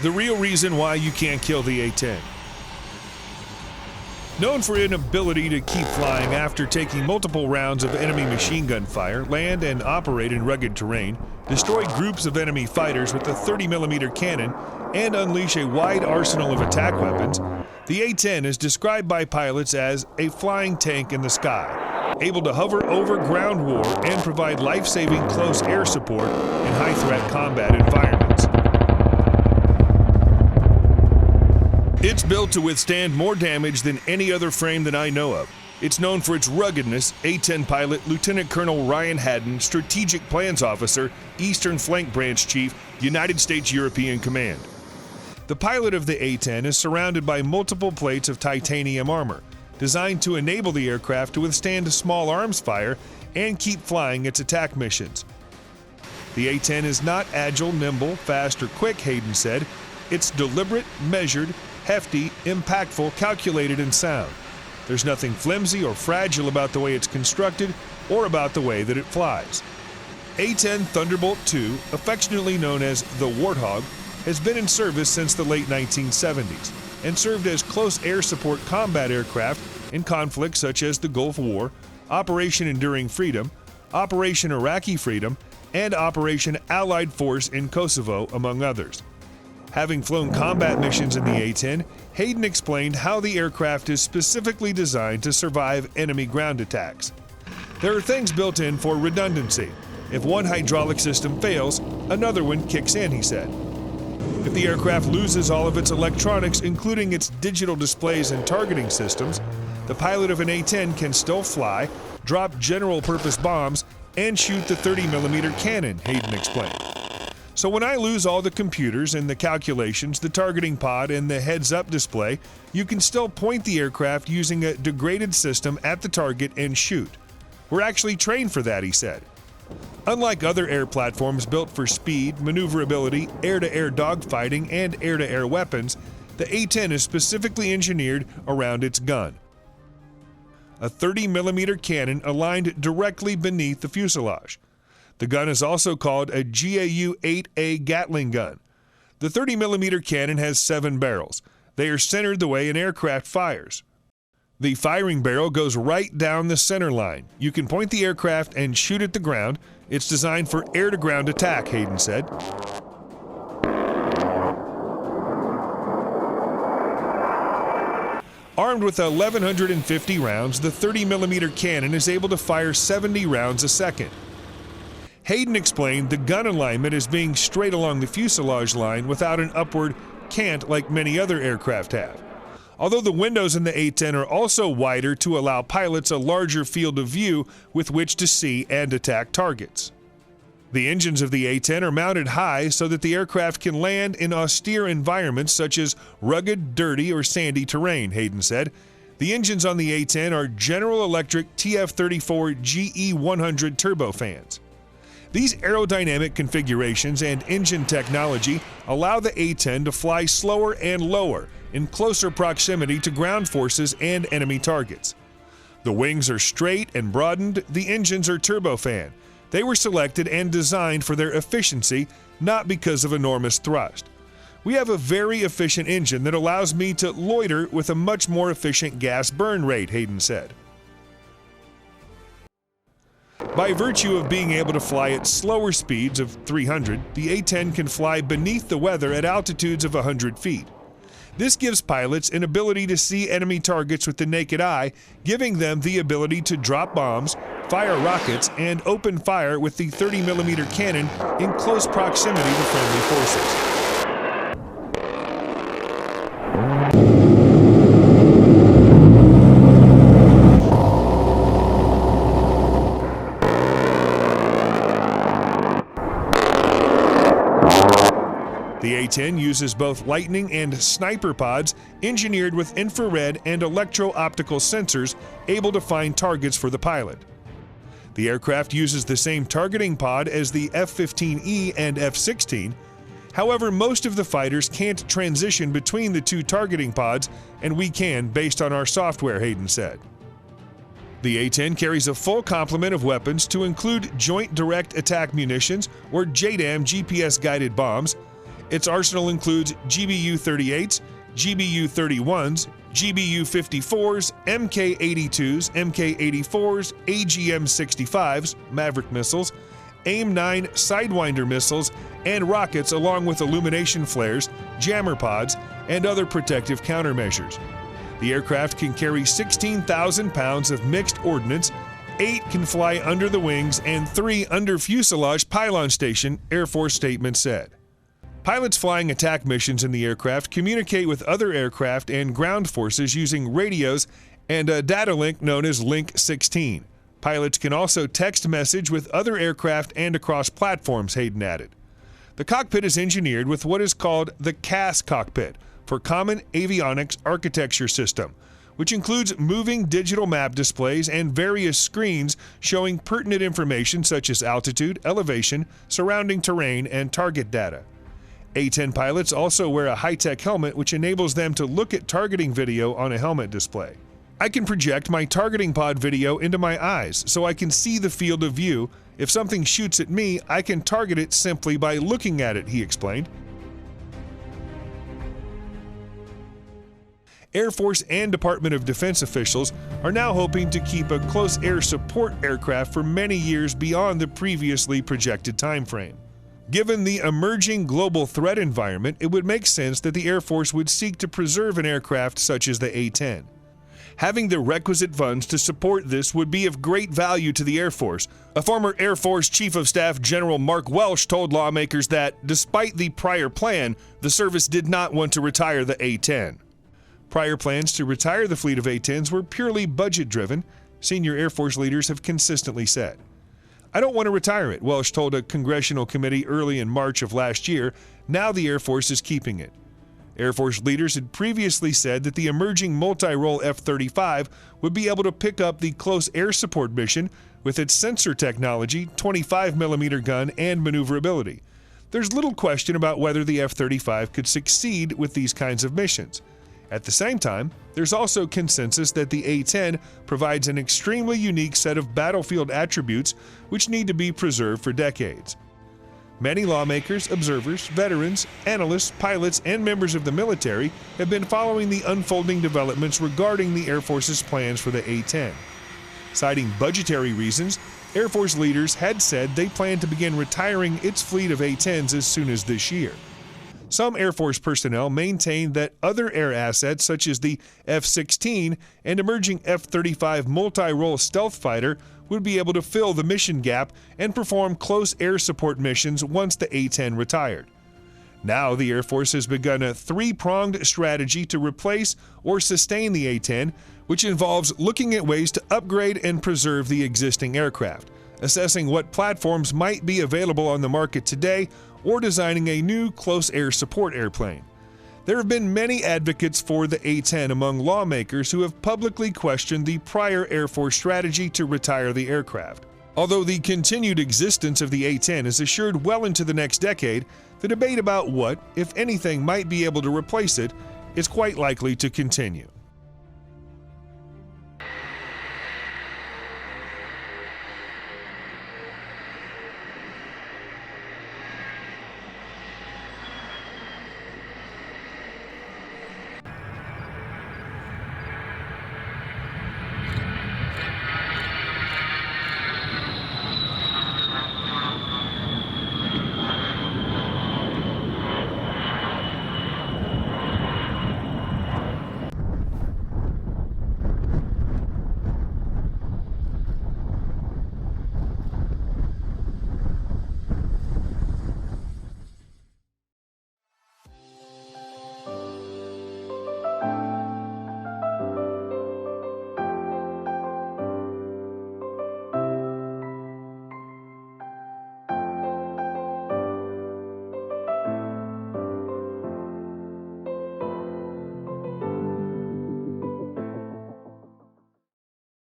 The real reason why you can't kill the A-10. Known for an ability to keep flying after taking multiple rounds of enemy machine gun fire, land and operate in rugged terrain, destroy groups of enemy fighters with a 30mm cannon, and unleash a wide arsenal of attack weapons, the A-10 is described by pilots as a flying tank in the sky, able to hover over ground war and provide life-saving close air support in high-threat combat environments. It's built to withstand more damage than any other frame that I know of. It's known for its ruggedness. A-10 pilot Lieutenant Colonel Ryan Haddon, Strategic Plans Officer, Eastern Flank Branch Chief, United States European Command. The pilot of the A-10 is surrounded by multiple plates of titanium armor, designed to enable the aircraft to withstand a small arms fire and keep flying its attack missions. The A-10 is not agile, nimble, fast, or quick, Haddon said. It's deliberate, measured, hefty, impactful, calculated, and sound. There's nothing flimsy or fragile about the way it's constructed or about the way that it flies. A-10 Thunderbolt II, affectionately known as the Warthog, has been in service since the late 1970s and served as close air support combat aircraft in conflicts such as the Gulf War, Operation Enduring Freedom, Operation Iraqi Freedom, and Operation Allied Force in Kosovo, among others. Having flown combat missions in the A-10, Haddon explained how the aircraft is specifically designed to survive enemy ground attacks. There are things built in for redundancy. If one hydraulic system fails, another one kicks in, he said. If the aircraft loses all of its electronics, including its digital displays and targeting systems, the pilot of an A-10 can still fly, drop general-purpose bombs, and shoot the 30mm cannon, Haddon explained. So when I lose all the computers and the calculations, the targeting pod, and the heads-up display, you can still point the aircraft using a degraded system at the target and shoot. We're actually trained for that, he said. Unlike other air platforms built for speed, maneuverability, air-to-air dogfighting, and air-to-air weapons, the A-10 is specifically engineered around its gun. A 30mm cannon aligned directly beneath the fuselage. The gun is also called a GAU-8 Gatling gun. The 30mm cannon has 7 barrels. They are centered the way an aircraft fires. The firing barrel goes right down the center line. You can point the aircraft and shoot at the ground. It's designed for air-to-ground attack, Haddon said. Armed with 1,150 rounds, the 30mm cannon is able to fire 70 rounds a second. Haddon explained the gun alignment as being straight along the fuselage line without an upward cant like many other aircraft have. Although the windows in the A-10 are also wider to allow pilots a larger field of view with which to see and attack targets. The engines of the A-10 are mounted high so that the aircraft can land in austere environments such as rugged, dirty, or sandy terrain, Haddon said. The engines on the A-10 are General Electric TF34 GE100 turbofans. These aerodynamic configurations and engine technology allow the A-10 to fly slower and lower in closer proximity to ground forces and enemy targets. The wings are straight and broadened, the engines are turbofan. They were selected and designed for their efficiency, not because of enormous thrust. We have a very efficient engine that allows me to loiter with a much more efficient gas burn rate, Haddon said. By virtue of being able to fly at slower speeds of 300, the A-10 can fly beneath the weather at altitudes of 100 feet. This gives pilots an ability to see enemy targets with the naked eye, giving them the ability to drop bombs, fire rockets, and open fire with the 30mm cannon in close proximity to friendly forces. The A-10 uses both Lightning and Sniper pods engineered with infrared and electro-optical sensors able to find targets for the pilot. The aircraft uses the same targeting pod as the F-15E and F-16. However, most of the fighters can't transition between the two targeting pods, and we can based on our software, Haddon said. The A-10 carries a full complement of weapons to include Joint Direct Attack Munitions, or JDAM GPS-guided bombs, Its arsenal includes GBU-38s, GBU-31s, GBU-54s, Mk-82s, Mk-84s, AGM-65s, Maverick missiles, AIM-9 Sidewinder missiles, and rockets, along with illumination flares, jammer pods, and other protective countermeasures. The aircraft can carry 16,000 pounds of mixed ordnance, 8 can fly under the wings, and 3 under fuselage pylon station, Air Force statement said. Pilots flying attack missions in the aircraft communicate with other aircraft and ground forces using radios and a data link known as Link 16. Pilots can also text message with other aircraft and across platforms, Hayden added. The cockpit is engineered with what is called the CAS cockpit, for Common Avionics Architecture System, which includes moving digital map displays and various screens showing pertinent information such as altitude, elevation, surrounding terrain, and target data. A-10 pilots also wear a high-tech helmet which enables them to look at targeting video on a helmet display. I can project my targeting pod video into my eyes so I can see the field of view. If something shoots at me, I can target it simply by looking at it, he explained. Air Force and Department of Defense officials are now hoping to keep a close air support aircraft for many years beyond the previously projected time frame. Given the emerging global threat environment, it would make sense that the Air Force would seek to preserve an aircraft such as the A-10. Having the requisite funds to support this would be of great value to the Air Force. A former Air Force Chief of Staff General Mark Welsh told lawmakers that, despite the prior plan, the service did not want to retire the A-10. Prior plans to retire the fleet of A-10s were purely budget-driven, senior Air Force leaders have consistently said. I don't want to retire it, Welsh told a congressional committee early in March of last year. Now the Air Force is keeping it. Air Force leaders had previously said that the emerging multi-role F-35 would be able to pick up the close air support mission with its sensor technology, 25mm gun, and maneuverability. There's little question about whether the F-35 could succeed with these kinds of missions. At the same time, there's also consensus that the A-10 provides an extremely unique set of battlefield attributes which need to be preserved for decades. Many lawmakers, observers, veterans, analysts, pilots, and members of the military have been following the unfolding developments regarding the Air Force's plans for the A-10. Citing budgetary reasons, Air Force leaders had said they plan to begin retiring its fleet of A-10s as soon as this year. Some Air Force personnel maintain that other air assets such as the F-16 and emerging F-35 multi-role stealth fighter would be able to fill the mission gap and perform close air support missions once the A-10 retired. Now the Air Force has begun a three-pronged strategy to replace or sustain the A-10, which involves looking at ways to upgrade and preserve the existing aircraft, assessing what platforms might be available on the market today, or designing a new close air support airplane. There have been many advocates for the A-10 among lawmakers who have publicly questioned the prior Air Force strategy to retire the aircraft. Although the continued existence of the A-10 is assured well into the next decade, the debate about what, if anything, might be able to replace it is quite likely to continue.